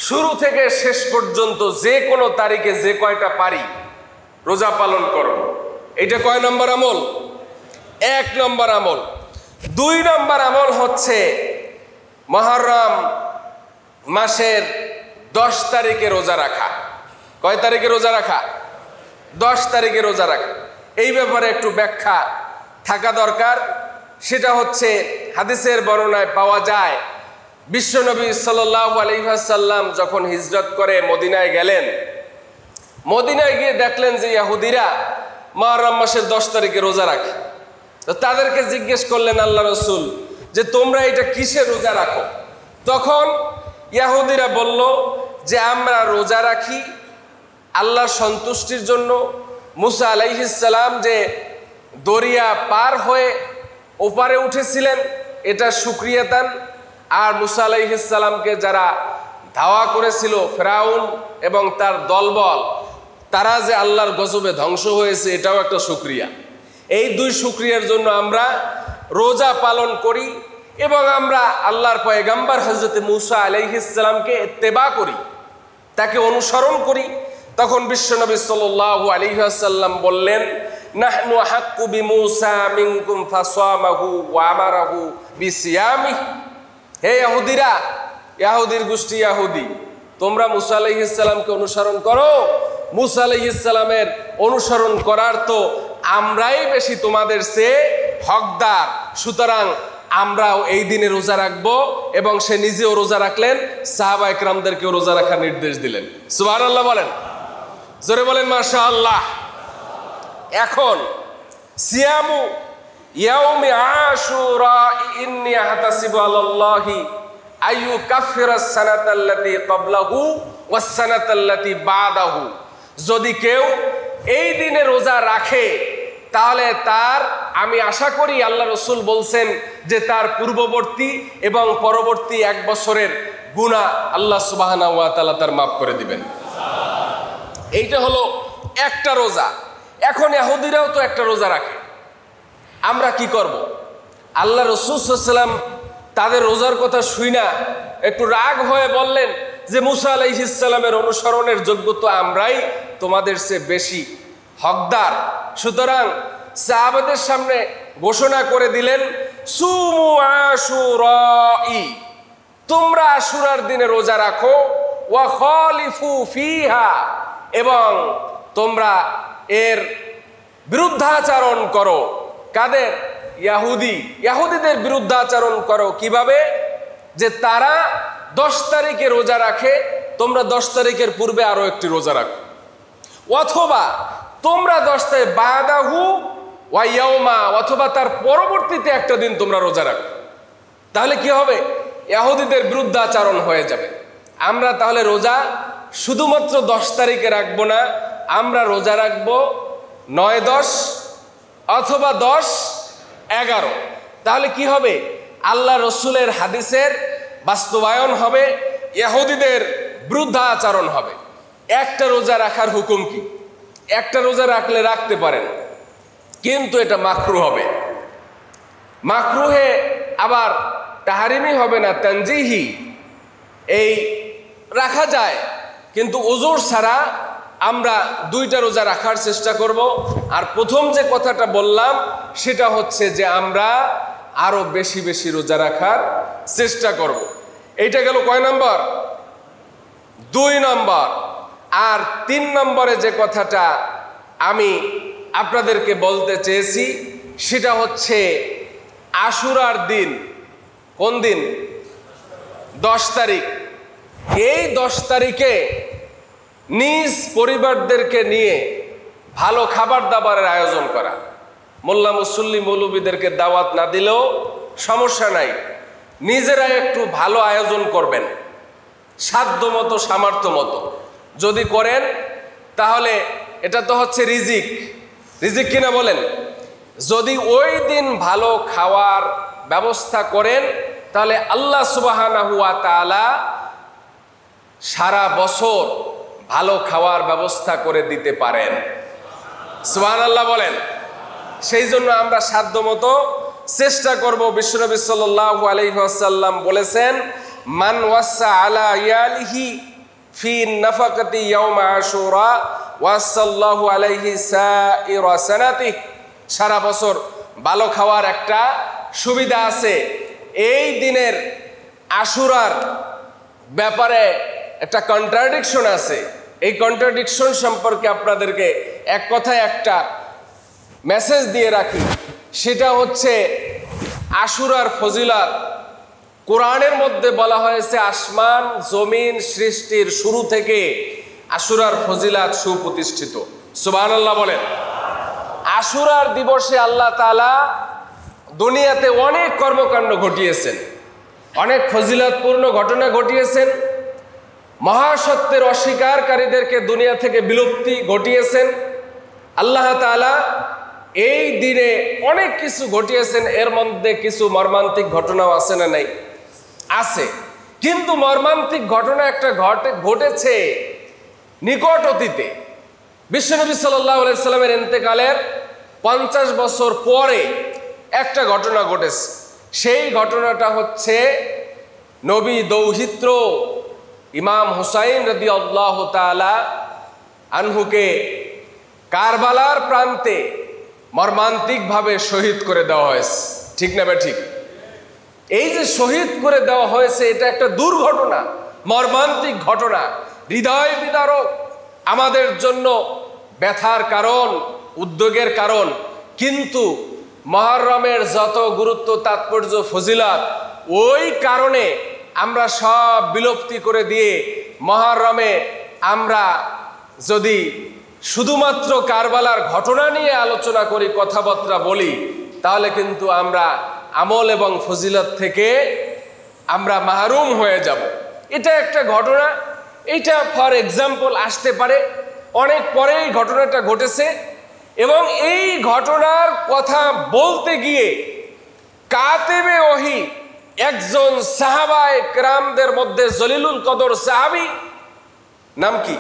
শুরু থেকে শেষ পর্যন্ত যে কোনো তারিখে যে কয়টা পারি রোজা পালন করব। এটা কয় নম্বর আমল? 1 নম্বর আমল। 2 নম্বর আমল হচ্ছে মুহররম মাসের 10 তারিখে রোজা রাখা। কয় তারিখে রোজা রাখা? 10 তারিখে রোজা রাখা। এই ব্যাপারে একটু ব্যাখ্যা থাকা দরকার। সেটা হচ্ছে হাদিসের বর্ণনায় পাওয়া যায়, বিশ্বনবী সাল্লাল্লাহু আলাইহি ওয়াসাল্লাম যখন হিজরত করে মদিনায় গেলেন, মদিনায় গিয়ে দেখলেন যে ইহুদিরা মুহররম মাসের 10 তারিখে রোজা রাখে। তো তাদেরকে জিজ্ঞেস করলেন আল্লাহ রাসূল যে তোমরা এটা কিসে রোজা রাখো? তখন ইহুদিরা বলল যে আমরা রোজা রাখি আল্লাহর সন্তুষ্টির জন্য। মুসা আলাইহিস সালাম যে দরিয়া পার হয়ে ওপারে উঠেছিলেন, এটা শুকরিয়াতান। আর মুসা আলাইহিস সালামকে যারা ধাওয়া করেছিল, ফেরাউন এবং তার দলবল, তারা যে আল্লাহর গজবে ধ্বংস হয়েছে, এটাও একটা শুকরিয়া। এই 2 শুকরিয়ার জন্য আমরা রোজা পালন করি এবং আমরা আল্লাহর পয়গম্বর হযরত মুসা আলাইহিস সালামকে ইত্তেবা করি, তাকে অনুসরণ করি। তখন বিশ্বনবী সাল্লাল্লাহু আলাইহি ওয়াসাল্লাম বললেন, নাহনু হাক্কু বিমুসা মিনকুম ফাসামাহু ওয়া আমারাহু বিসিয়ামিহি। হে ইহুদিরা, ইহুদির গোষ্ঠী ইহুদি, তোমরা মুসা আলাইহিস সালামকে অনুসরণ করো। মুসা আলাইহিস সালামের অনুসরণ করার তো আমরাই বেশি তোমাদের চেয়ে হকদার, সুতরাং আমরাও এই দিনে রোজা রাখবো। এবং সে নিজেও রোজা রাখলেন, সাহাবা ইকরামদেরকেও রোজা রাখার নির্দেশ দিলেন। সুবহানাল্লাহ বলেন, জোরে বলেন মাশাআল্লাহ। এখন সিয়ামু ইয়াউমি আশুরা ইন্নী আহতাসিবু আলাল্লাহি আইয়ুকাফিরাস সানাতাল্লাতী ক্বাবলাহু ওয়াস সানাতাল্লাতী বাদাহু। যদি কেউ এই দিনে রোজা রাখে তাহলে তার আমি আশা করি আল্লাহ রসুল বলছেন যে তার পূর্ববর্তী এবং পরবর্তী 1 বছরের গুনাহ আল্লাহ সুবহানাহু ওয়া তাআলা তার মাফ করে দিবেন। এইটা হলো একটা রোজা। এখন ইহুদিরাও তো একটা রোজা রাখে, আমরা কি করব? আল্লাহ রসুল সাল্লাল্লাহু আলাইহি ওয়াসাল্লাম তাদের রোজার কথা শুইনা একটু রাগ হয়ে বললেন যে মুসা আলাইহিস সালামের অনুসরণের যোগ্য তো আমরাই তোমাদের চেয়ে বেশি হকদার। সুতরাং সাহাবাদের সামনে ঘোষণা করে দিলেন সুমু আশুরাই, তোমরা আশুরার দিনে রোজা রাখো, ওয়া খালিফু ফিহা, এবং তোমরা এর বিরুদ্ধাচরণ করো। কাদের? ইহুদিদের বিরুদ্ধাচরণ করো। কিভাবে? যে তারা 10 তারিখে রোজা রাখে, তোমরা 10 তারিখের পূর্বে আরো একটি রোজা রাখো, অথবা তোমরা 10 তারিখ বাদাহু ওয়া ইয়াউমা, অথবা তার পরবর্তীতে একটা দিন তোমরা রোজা রাখো। তাহলে কি হবে? ইহুদিদের বিরুদ্ধাচরণ হয়ে যাবে। আমরা তাহলে রোজা শুধুমাত্র 10 তারিখে রাখবো না, আমরা রোজা রাখবো 9, 10 অথবা 10, 11। তাহলে কি হবে? আল্লাহ রসুলের হাদিসের বাস্তবায়ন হবে, ইহুদিদের বিরুদ্ধাচরণ হবে। একটা রোজা রাখার হুকুম কি? একটা রোজা রাখলে রাখতে পারেন, কিন্তু এটা মাকরুহ হবে। মাকরুহে আবার তাহরিমি হবে না, তানজিহি। এই রাখা যায়, কিন্তু ওজোর ছাড়া আমরা 2টা রোজা রাখার চেষ্টা করব। আর প্রথম যে কথাটা বললাম সেটা হচ্ছে যে আমরা আরো বেশি বেশি রোজা রাখার চেষ্টা করব। এইটা গেল কয় নম্বর? 2 নম্বর। আর 3 নম্বরে যে কথাটা আমি আপনাদেরকে বলতে চেয়েছি সেটা হচ্ছে আশুরার দিন। কোন দিন? 10 তারিখ। এই 10 তারিখে নিজ পরিবারদেরকে নিয়ে ভালো খাবার দাবারের আয়োজন করা। মোল্লা মুসল্লি মৌলবীদেরকে দাওয়াত না দিলেও সমস্যা নাই, নিজেরা একটু ভালো আয়োজন করবেন, সাধ্য মতো সামর্থ্য মতো যদি করেন তাহলে এটা তো হচ্ছে রিজিক। রিজিক কিনা বলেন? যদি ওই দিন ভালো খাওয়ার ব্যবস্থা করেন তাহলে আল্লাহ সুবহানাহু ওয়া তাআলা সারা বছর ভালো খাওয়ার ব্যবস্থা করে দিতে পারেন। সুবহানাল্লাহ বলেন। সেই জন্য আমরা সাধ্য মতো চেষ্টা করব। বিশ্বনবী সাল্লাল্লাহু আলাইহি ওয়াসাল্লাম বলেছেন, মান ওয়াসা আলা ইয়ালিহি ফি নাফাকাতি ইয়াউমা আশুরা ওয়াসাল্লাহু আলাইহি সাইরা সানাতিহি। সারা বছর ভালো খাওয়ার একটা সুবিধা আছে। এই দিনের আশুরার ব্যাপারে একটা কন্ট্রাডিকশন আছে। এই কন্ট্রাডিকশন সম্পর্কে আপনাদেরকে এক কথায় একটা মেসেজ দিয়ে রাখি, সেটা হচ্ছে আশুরার ফজিলত। কোরআনের মধ্যে বলা হয়েছে আসমান জমিন সৃষ্টির শুরু থেকে আশুরার ফজিলত সুপ্রতিষ্ঠিত। সুবহানাল্লাহ বলেন। আশুরার দিবসে আল্লাহ তাআলা দুনিয়াতে অনেক কর্মকাণ্ড ঘটিয়েছেন, অনেক ফজিলতপূর্ণ ঘটনা ঘটিয়েছেন, মহাসত্যের অস্বীকারীদেরকে দুনিয়া থেকে বিলুপ্তি ঘটিয়েছেন। আল্লাহ তাআলা এই দিনে অনেক কিছু ঘটিয়েছেন। এর মধ্যে কিছু মর্মান্তিক ঘটনাও আছে না নাই? আছে। কিন্তু মর্মান্তিক ঘটনা একটা ঘটেছে নিকট অতীতে। বিশ্বনবী সাল্লাল্লাহু আলাইহি সাল্লামের ইন্তেকালের 50 বছর পরে একটা ঘটনা ঘটেছে। সেই ঘটনাটা হচ্ছে নবী দৌহিত্র ইমাম হুসাইন রাদিয়াল্লাহু তাআলা আনহুকে কারবালার প্রান্তে মর্মান্তিকভাবে শহীদ করে দেওয়া হয়েছে। ঠিক না ঠিক? এই যে শহীদ করে দেওয়া হয়েছে এটা একটা দুর্ঘটনা, মর্মান্তিক ঘটনা, হৃদয় বিদারক, আমাদের জন্য ব্যথার কারণ, উদ্বেগের কারণ। কিন্তু মুহররমের যত গুরুত্ব তাৎপর্য ফজিলত, ওই কারণে আমরা সব বিলুপ্তি করে দিয়ে মুহররমে আমরা যদি শুধুমাত্র কারবালার ঘটনা নিয়ে আলোচনা করি, কথাবার্তা বলি, তাহলে কিন্তু আমরা আমল এবং ফজিলত থেকে আমরা মাহরুম হয়ে যাব। এটা একটা ঘটনা। এটা ফর এক্সাম্পল আসতে পারে অনেক পরে এই ঘটনাটা ঘটেছে, এবং এই ঘটনার কথা বলতে গিয়ে কাতেবে ওহী একজন সাহাবায়ে কেরামদের মধ্যে জলিলুল কদর সাহাবী, নাম কি?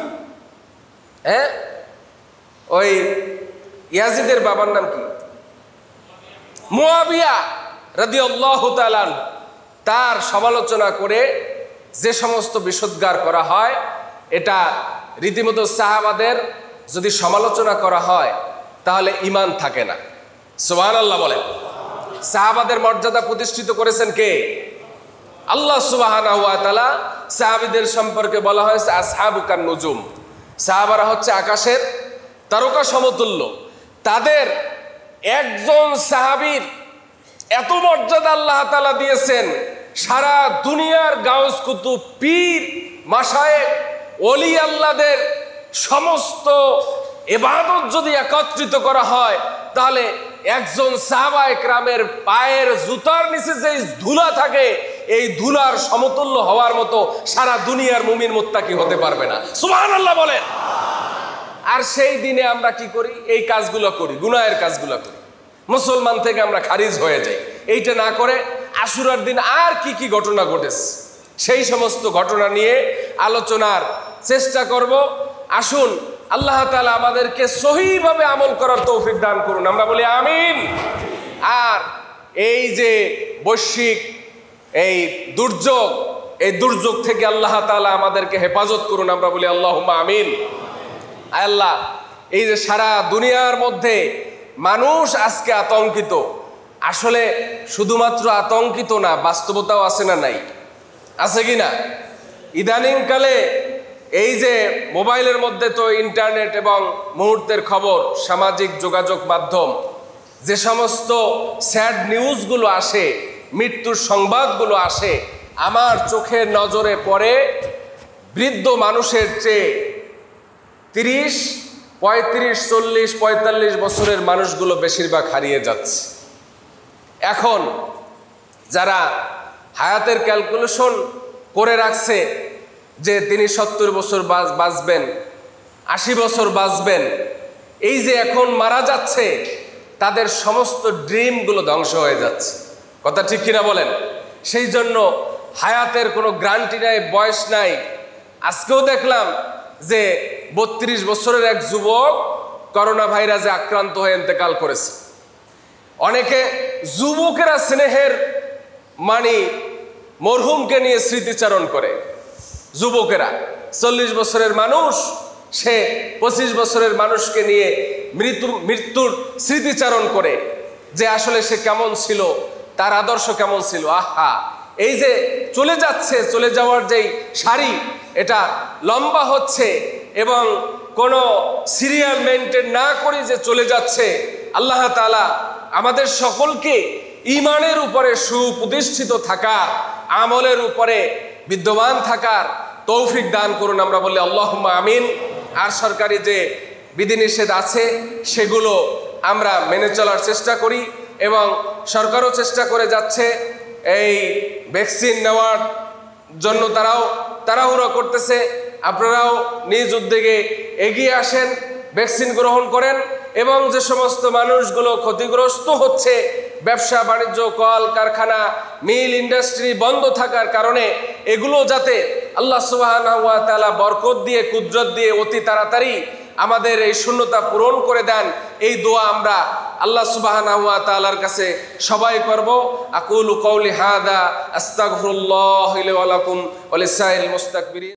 ওই ইয়াজিদের বাবার নাম কি? মুয়াবিয়া রাদিয়াল্লাহু তাআলা, তার সমালোচনা করে যে সমস্ত বিশুদ্ধার করা হয়, এটা রীতিমতো সাহাবাদের যদি সমালোচনা করা হয় তাহলে ঈমান থাকে না। সুবহানাল্লাহ বলেন। সাহাবাদের মর্যাদা প্রতিষ্ঠিত করেছেন কে? আল্লাহ সুবহানাহু ওয়া তাআলা। সাহাবীদের সম্পর্কে বলা হয়েছে আসহাবুকান নুজুম, সাহাবারা হচ্ছে আকাশের তারকা সমতুল্য। তাদের একজন সাহাবীর এত মর্যাদা আল্লাহ তাআলা দিয়েছেন, সারা দুনিয়ার গাউস কুতুব পীর মাশায়েখ ওলি আল্লাহদের সমস্ত ইবাদত যদি একত্রিত করা হয় তাহলে একজন সাহাবায়ে কেরামের পায়ের জুতার নিচে যে ধুলা থাকে এই ধুলার সমতুল্য হওয়ার মতো সারা দুনিয়ার মুমিন মুত্তাকি হতে পারবে না। সুবহানাল্লাহ বলেন। আর সেই দিনে আমরা কি করি? এই কাজগুলো করি, গুনাহের কাজগুলো করি, মুসলমান থেকে আমরা খারিজ হয়ে যাই। এইটা না করে আশুরার দিন আর কি কি ঘটনা ঘটেছে সেই সমস্ত ঘটনা নিয়ে আলোচনার চেষ্টা করব। আসুন, আল্লাহ তাআলা আমাদেরকে সহিভাবে আমল করার তৌফিক দান করুন, আমরা বলি আমিন। আর এই যে বৈশ্বিক এই দুর্যোগ থেকে আল্লাহ তাআলা আমাদেরকে হেফাজত করুন, আমরা বলি আল্লাহুম্মা আমিন। আল্লাহ, এই যে সারা দুনিয়ার মধ্যে মানুষ আজকে আতঙ্কিত, আসলে শুধুমাত্র আতঙ্কিত না, বাস্তবতাও আছে না নাই? আছে কি না? ইদানিংকালে এই যে মোবাইলের মধ্যে তো ইন্টারনেট এবং মুহূর্তের খবর, সামাজিক যোগাযোগ মাধ্যম, যে সমস্ত স্যাড নিউজগুলো আসে, মৃত্যুর সংবাদগুলো আসে, আমার চোখের নজরে পড়ে বৃদ্ধ মানুষের চেয়ে 30, 35, 40, 45 বছরের মানুষগুলো বেশিরভাগ হারিয়ে যাচ্ছে। এখন যারা হায়াতের ক্যালকুলেশন করে রাখছে যে তিনি 70 বছর বাঁচবেন, 80 বছর বাঁচবেন, এই যে এখন মারা যাচ্ছে, তাদের সমস্ত ড্রিমগুলো ধ্বংস হয়ে যাচ্ছে। কথা ঠিক কিনা বলেন? সেই জন্য হায়াতের কোনো গ্যারান্টি নাই, বয়স নাই। আজকেও দেখলাম যে 32 বছরের এক যুবক করোনা ভাইরাসে আক্রান্ত হয়ে ইন্তেকাল করেছে। অনেকে যুবকেরা স্নেহের মরহুমকে নিয়ে স্মৃতিচারণ করে। যুবকেরা 40 বছরের মানুষ, সে 25 বছরের মানুষকে নিয়ে মৃত্যুর স্মৃতিচারণ করে যে আসলে সে কেমন ছিল, তার আদর্শ কেমন ছিল। আহা, এই যে চলে যাচ্ছে, চলে যাওয়ার যেই সারি এটা লম্বা হচ্ছে এবং কোনো সিরিয়াল মেনটেন না করে যে চলে যাচ্ছে। আল্লাহ তাআলা আমাদের সকলকে ঈমানের উপরে সুপ্রতিষ্ঠিত থাকার, আমলের উপরে বিদ্যমান থাকার তৌফিক দান করুন, আমরা বলি আল্লাহুম্মা আমিন। আর সরকারি যে বিধিনিষেধ আছে সেগুলো আমরা মেনে চলার চেষ্টা করি এবং সরকারও চেষ্টা করে যাচ্ছে এই ভ্যাকসিন নেওয়ার জন্য। তারাও তাড়াহুড়ো করতেছে। আপনারাও নিজ উদ্যোগে এগিয়ে আসেন, ভ্যাকসিন গ্রহণ করেন এবং যে সমস্ত মানুষগুলো ক্ষতিগ্রস্ত হচ্ছে, ব্যবসা বাণিজ্য, কল কারখানা, মিল ইন্ডাস্ট্রি বন্ধ থাকার কারণে, এগুলো যাতে আল্লাহ সুবহানাহু ওয়া তাআলা বরকত দিয়ে, কুদরত দিয়ে অতি তাড়াতাড়ি আমাদের এই শূন্যতা পূরণ করে দেন, এই দোয়া আমরা আল্লাহ সুবহানাহু ওয়া তাআলার কাছে সবাই করব। আকুলু কওলি হাদা আস্তাগফিরুল্লাহ লি ওয়া লাকুম ওয়া লিসাইরিল মুস্তাকবিরিন।